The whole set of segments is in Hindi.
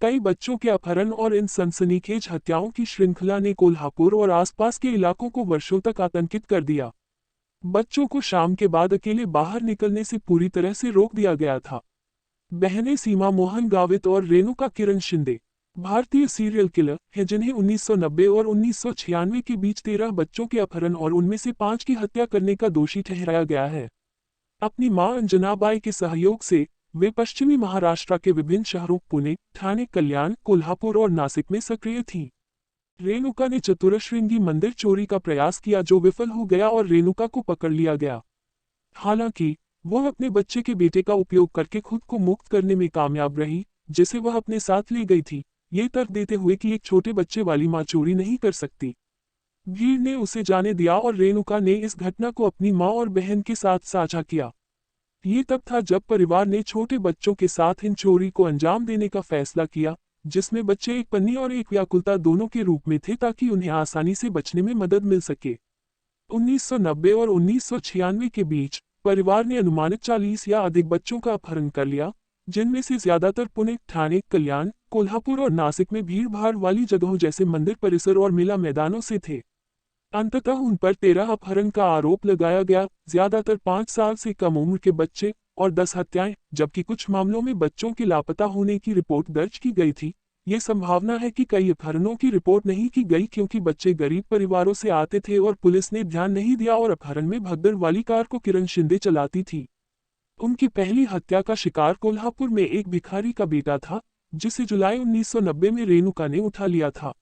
कई बच्चों के अपहरण और इन सनसनीखेज हत्याओं की श्रृंखला ने कोल्हापुर और आसपास के इलाकों को वर्षों तक आतंकित कर दिया। बच्चों को शाम के बाद अकेले बाहर निकलने से पूरी तरह से रोक दिया गया था। बहनें सीमा मोहन गावित और रेणुका किरण शिंदे भारतीय सीरियल किलर हैं, जिन्हें 1990 और 1996 के बीच 13 बच्चों के अपहरण और उनमें से 5 की हत्या करने का दोषी ठहराया गया है। अपनी मां अंजनाबाई के सहयोग से वे पश्चिमी महाराष्ट्र के विभिन्न शहरों पुणे, ठाणे, कल्याण, कोल्हापुर और नासिक में सक्रिय थीं। रेणुका ने चतुरश्रृंगी मंदिर चोरी का प्रयास किया, जो विफल हो गया और रेणुका को पकड़ लिया गया। हालांकि वह अपने बच्चे के बेटे का उपयोग करके खुद को मुक्त करने में कामयाब रही, जिसे वह अपने साथ ले गई थी, ये तर्क देते हुए कि एक छोटे बच्चे वाली मां चोरी नहीं कर सकती। भीड़ ने उसे जाने दिया और रेणुका ने इस घटना को अपनी मां और बहन के साथ साझा किया। ये तब था जब परिवार ने छोटे बच्चों के साथ इन चोरी को अंजाम देने का फैसला किया, जिसमें बच्चे एक पन्नी और एक व्याकुलता दोनों के रूप में थे, ताकि उन्हें आसानी से बचने में मदद मिल सके। 1990 और 1996 के बीच परिवार ने अनुमानित 40 या अधिक बच्चों का अपहरण कर लिया, जिनमें से ज्यादातर पुणे, ठाणे, कल्याण, कोल्हापुर और नासिक में भीड़ भाड़ वाली जगहों जैसे मंदिर परिसर और मेला मैदानों से थे। अंततः उन पर 13 अपहरण का आरोप लगाया गया, ज्यादातर 5 साल से कम उम्र के बच्चे, और 10 हत्याएं, जबकि कुछ मामलों में बच्चों के लापता होने की रिपोर्ट दर्ज की गई थी। ये संभावना है कि कई अपहरणों की रिपोर्ट नहीं की गई क्योंकि बच्चे गरीब परिवारों से आते थे और पुलिस ने ध्यान नहीं दिया और अपहरण में भगदड़ वाली कार को किरण शिंदे चलाती थी। उनकी पहली हत्या का शिकार कोल्हापुर में एक भिखारी का बेटा था, जिसे जुलाई 1990 में रेणुका ने उठा लिया था।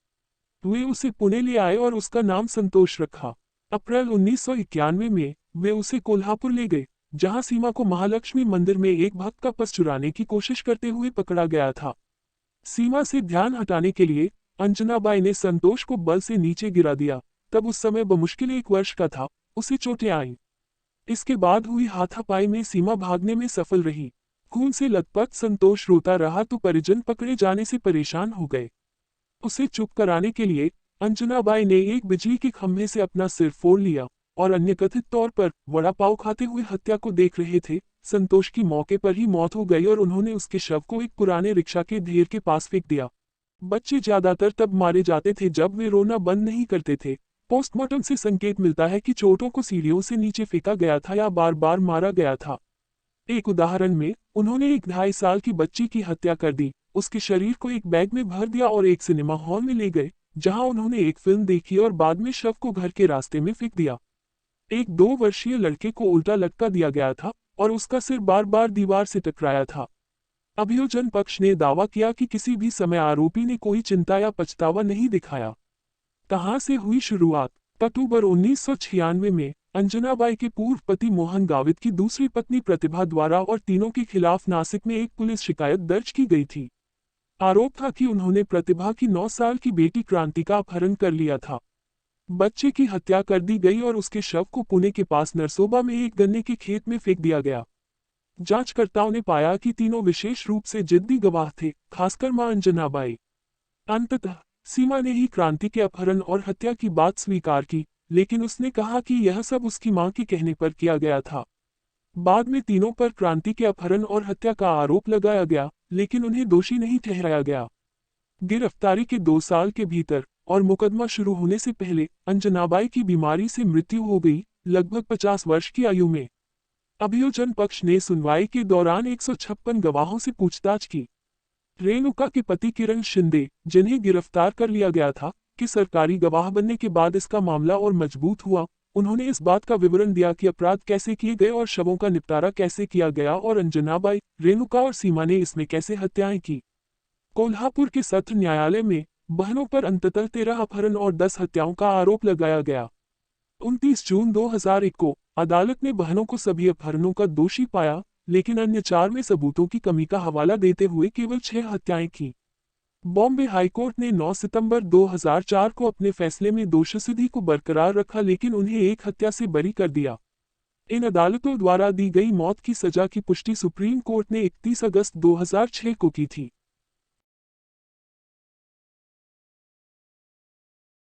वे उसे पुणे ले आए और उसका नाम संतोष रखा। अप्रैल 1991 में वे उसे कोल्हापुर ले गए, जहां सीमा को महालक्ष्मी मंदिर में एक भक्त का पर्स चुराने की कोशिश करते हुए पकड़ा गया था। सीमा से ध्यान हटाने के लिए अंजनाबाई ने संतोष को बल से नीचे गिरा दिया। तब उस समय बमुश्किल 1 वर्ष का था। उसे चोटें आईं। इसके बाद हुई हाथापाई में सीमा भागने में सफल रही। खून से लथपथ संतोष रोता रहा तो परिजन पकड़े जाने से परेशान हो गए। उसे चुप कराने के लिए अंजनाबाई ने एक बिजली के खंभे से अपना सिर फोड़ लिया और अन्य कथित तौर पर वड़ा पाव खाते हुए हत्या को देख रहे थे। संतोष की मौके पर ही मौत हो गई और उन्होंने उसके शव को एक पुराने रिक्शा के ढेर के पास फेंक दिया। बच्चे ज्यादातर तब मारे जाते थे जब वे रोना बंद नहीं करते थे। पोस्टमार्टम से संकेत मिलता है कि चोटों को सीढ़ियों से नीचे फेंका गया था या बार बार मारा गया था। एक उदाहरण में उन्होंने एक 2.5 साल की बच्ची की हत्या कर दी, उसके शरीर को एक बैग में भर दिया और एक सिनेमा हॉल में ले गए, जहां उन्होंने एक फिल्म देखी और बाद में शव को घर के रास्ते में फेंक दिया। एक 2 वर्षीय लड़के को उल्टा लटका दिया गया था और उसका सिर बार बार दीवार से टकराया था। अभियोजन पक्ष ने दावा किया कि किसी भी समय आरोपी ने कोई चिंता या पछतावा नहीं दिखाया। कहां से हुई शुरुआत? अक्टूबर 1996 में अंजनाबाई के पूर्व पति मोहन गावित की दूसरी पत्नी प्रतिभा द्वारा और तीनों के खिलाफ नासिक में एक पुलिस शिकायत दर्ज की गई थी। आरोप था कि उन्होंने प्रतिभा की 9 साल की बेटी क्रांति का अपहरण कर लिया था। बच्चे की हत्या कर दी गई और उसके शव को पुणे के पास नरसोबा में एक गन्ने के खेत में फेंक दिया गया। जांचकर्ताओं ने पाया कि तीनों विशेष रूप से जिद्दी गवाह थे, खासकर मां अंजनाबाई। अंततः सीमा ने ही क्रांति के अपहरण और हत्या की बात स्वीकार की, लेकिन उसने कहा कि यह सब उसकी मां के कहने पर किया गया था। बाद में तीनों पर क्रांति के अपहरण और हत्या का आरोप लगाया गया, लेकिन उन्हें दोषी नहीं ठहराया गया। गिरफ्तारी के 2 साल के भीतर और मुकदमा शुरू होने से पहले अंजनाबाई की बीमारी से मृत्यु हो गई, लगभग 50 वर्ष की आयु में। अभियोजन पक्ष ने सुनवाई के दौरान 156 गवाहों से पूछताछ की। रेणुका के पति किरण शिंदे, जिन्हें गिरफ्तार कर लिया गया था, कि सरकारी गवाह बनने के बाद इसका मामला और मजबूत हुआ। उन्होंने इस बात का विवरण दिया कि अपराध कैसे किए गए और शवों का निपटारा कैसे किया गया और अंजनाबाई, रेणुका और सीमा ने इसमें कैसे हत्याएं की। कोल्हापुर के सत्र न्यायालय में बहनों पर अंततः 13 अपहरण और 10 हत्याओं का आरोप लगाया गया। 29 जून 2001 को अदालत ने बहनों को सभी अपहरणों का दोषी पाया, लेकिन अन्य 4 में सबूतों की कमी का हवाला देते हुए केवल 6 हत्याएं की। बॉम्बे हाईकोर्ट ने 9 सितंबर 2004 को अपने फैसले में दोषसिद्धि को बरकरार रखा, लेकिन उन्हें एक हत्या से बरी कर दिया। इन अदालतों द्वारा दी गई मौत की सजा की पुष्टि सुप्रीम कोर्ट ने 31 अगस्त 2006 को की थी।